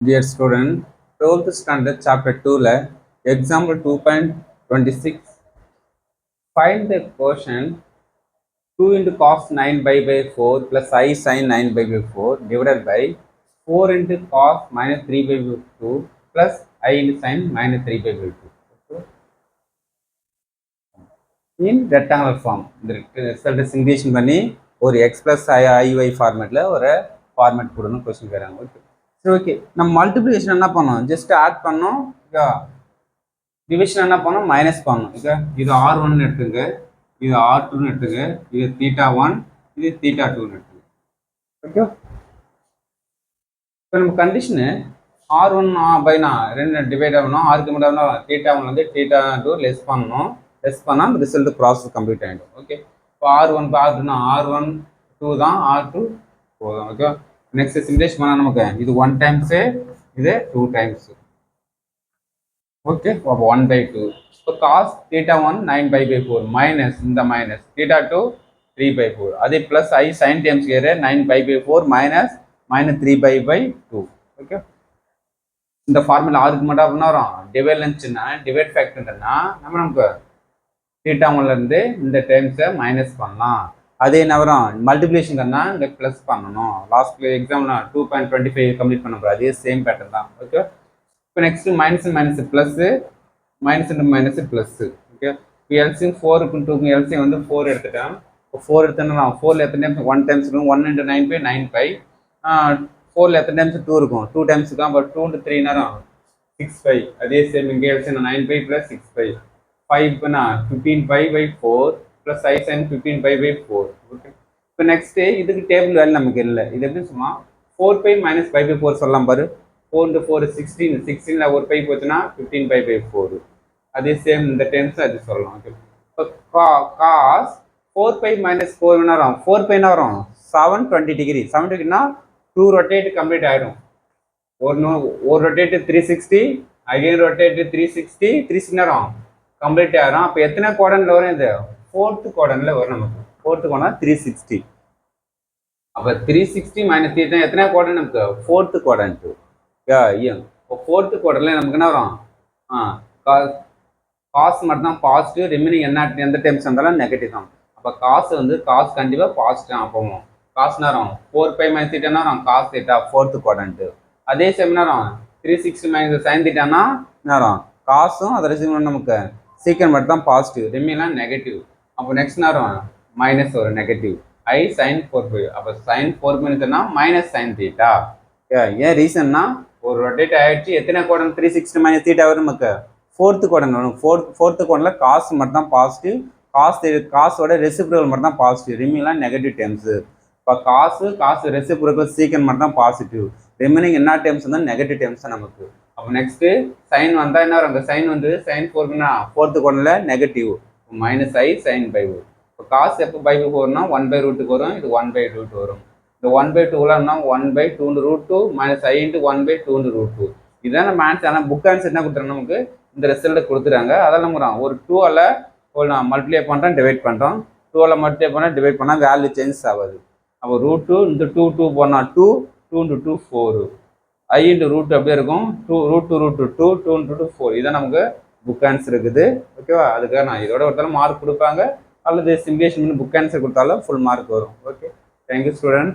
Dear student, 12th standard chapter 2 ல example 2.26 find the quotient 2 into cos 9 by 4 plus I sin 9 by 4 divided by 4 into cos minus 3 by 2 plus I into sin minus 3 by 2. Okay. In rectangular form. இந்த result சிங்குலேஷன் பண்ணி ஒரு X plus ஐஒய் ஃபார்மேட்டில் ஒரு format கொடுன்னு question கேட்குறாங்க. Okay சரி, okay. நம்ம multiplication என்ன பண்ணோம்? ஜஸ்ட் ஆட் பண்ணோம். ஓகே, டிவிஷன் என்ன பண்ணோம்? மைனஸ் பண்ணோம். ஓகே, இது R1 எடுத்துங்க, இது R2 எடுத்துங்க, இது θ1, இது θ2 எடுத்துங்க. ஓகே, இப்போ நம்ம கண்டிஷனு R1 பை நான் ரெண்டு டிவைட் ஆகணும். ஆருக்கு மட்டும் θ1 வந்து θ2 லெஸ் பண்ணணும். லெஸ் பண்ணால் ரிசல்ட் ப்ராசஸ் கம்ப்ளீட் ஆகிடும். ஓகே, இப்போ R1 பார்த்துன்னா R1 2 தான், R2 4 தான். ஓகே, நெக்ஸ்ட் சிமுலேஷன் பண்ணால் நமக்கு இது 1 டைம்ஸு, இது 2 டைம்ஸ். ஓகே, அப்போ 1/2. இப்போ காஸ் θ1 9/4 மைனஸ் இந்த மைனஸ் θ2 3/4, அதே ப்ளஸ் ஐ சைன் டைம்ஸ் கேரு 9/4 மைனஸ் -3/2. ஓகே, இந்த ஃபார்முலா ஆருக்கு மட்டும் அப்படின்னா வரும். டிவைட் லஞ்சுன்னா டிவைட் ஃபேக்டர்னா நமக்கு θ1லேருந்து இந்த டேர்ம்ஸை மைனஸ் பண்ணலாம். அதே என்ன வரும்? மல்டிப்ளிகேஷன் தானே இங்கே ப்ளஸ் பண்ணணும். லாஸ்ட் எக்ஸாம்ல 2.25 கம்ப்ளீட் பண்ண போகிறோம். அதே சேம் பேட்டர்ன் தான். ஓகே, இப்போ next minus plus, minus into minus plus. Okay, இப்போ எல்சியம் 4 2 எல்சியம் வந்து 4 எடுத்துட்டேன். இப்போ 4 எடுத்தேன்னா 4ல் எத்தனை டைம்ஸ்? 1 டைம்ஸ் இருக்கும். 1 into 9 by 9π. 4ல் எத்தனை டைம்ஸ்? 2 இருக்கும். 2 டைம்ஸ் இருக்கும். அப்போ 2 into 3 நேரம் 6π. அதே சேம் இங்கே எல்சியம் 9π + 6π. 5 இப்போனா 15π/4 ப்ளஸ் ஐ சைன் 15π/4. ஓகே, இப்போ நெக்ஸ்ட்டு இதுக்கு டேபிள் வேல்யூ நமக்கு இல்லை. இது எப்படி சும்மா 4π - π/4 சொல்லலாம் பாரு. 4 into 4 16. 16ல் ஒரு பை போச்சுன்னா 15π/4. அதே சேம் இந்த டென்ஸ் அது சொல்லலாம். ஓகே, இப்போ காஸ் 4π - 4 என்ன வரும்? 4π என்ன வரும்? 720 டிகிரி. 7 டிகிரினா 2 ரொட்டேட் கம்ப்ளீட் ஆகிடும். ஒரு ரொட்டேட் 360, அகைன் ரொட்டேட் 360, 360 நேரம் கம்ப்ளீட் ஆகிடும். அப்போ எத்தனை குவாட்ரண்ட்ல வரும்? இது 4th குவாட்ரண்ட்ல வரும் நமக்கு. 4th quadrant 360. அப்போ 360 - 3 தான் எத்தனை குவாட்ரண்ட் நமக்கு? 4th quadrant. இப்போ 4th குவாட்ரண்ட்ல நமக்கு என்ன வரும்? காசு மட்டும் தான் பாசிட்டிவ், ரிமைனிங் எந்த டைம்ஸ் வந்தாலும் நெகட்டிவ் தான். அப்போ காசு வந்து காசு கண்டிப்பாக பாசிட்டிவ் போவோம். காசு நேரம் 4π - θ நேரம் காஸ் θ 4th குவாட்ரண்ட். அதே சேம் நேரம் 360 - sin θனா நேரம் காசும் அதை ரிசீவ் நமக்கு சீக்கிரம் மட்டும் தான் பாசிட்டிவ், ரிமைனிங்லாம் நெகட்டிவ். அப்போ நெக்ஸ்ட் நேரம் மைனஸ் ஒரு நெகட்டிவ் ஐ சைன் 4π. அப்போ சைன் 4π மைனஸ் சைன் θ. ஏன் ரீசன்னா ஒரு ரொட்டேட் ஆயிடுச்சு. எத்தனை குவாட்ரண்ட்? 360 - θ வரும் நமக்கு 4th குவாட்ரண்ட் வரும். 4th குவாட்ரண்ட்ல காசு மட்டும் தான் பாசிட்டிவ், காசோட ரெசிப்ரோக்கல் மட்டும் தான் பாசிட்டிவ், ரிமைனிங்லாம் நெகட்டிவ் டேர்ம்ஸ். இப்போ காசு ரெசிப்ரோக்கல் சீக்கிரம் மட்டும் தான் பாசிட்டிவ், ரிமைனிங் என்ன டேர்ம்ஸ் வந்தால் நெகட்டிவ் டேர்ம்ஸ் தான் நமக்கு. அப்போ நெக்ஸ்ட்டு சைன் வந்தால் என்ன வரும்? சைன் வந்து சைன் 4னா 4th குவாட்ரண்ட்ல negative minus i sine pi. இப்போ காசு எப்போ π/4னா 1/√க்கு வரும். இது 1/√2 வரும். இந்த 1/2னா 1/2 மைனஸ் ஐ இன்ட்டு 1/2 இதுதான் நம்ம ஆன்சர். ஆனால் புக் ஆன்சர் என்ன கொடுத்துறாங்க நமக்கு? இந்த ரிசல்ட்டை கொடுத்துறாங்க. அதெல்லாம் நம்ம ஒரு 2ஆல் நான் மல்டிப்ளை பண்ணுறோம், டிவைட் பண்ணுறோம். 2ஆல் மல்டிப்ளை பண்ணால் டிவைட் பண்ணால் வேல்யூ சேஞ்ச் ஆகாது. அப்போ √2 இந்த 2 போனால் 2 into 2 4 I into √2 அப்படியே இருக்கும். 2 into 2 4 இதான் நமக்கு புக் ஆன்சர் இருக்குது. ஓகேவா? அதுக்காக நான் இதோட ஒருத்தாலும் மார்க் கொடுப்பாங்க, அல்லது சிமுலேஷன் பண்ணி புக் ஆன்சர் கொடுத்தாலும் ஃபுல் மார்க் வரும். Okay, thank you student.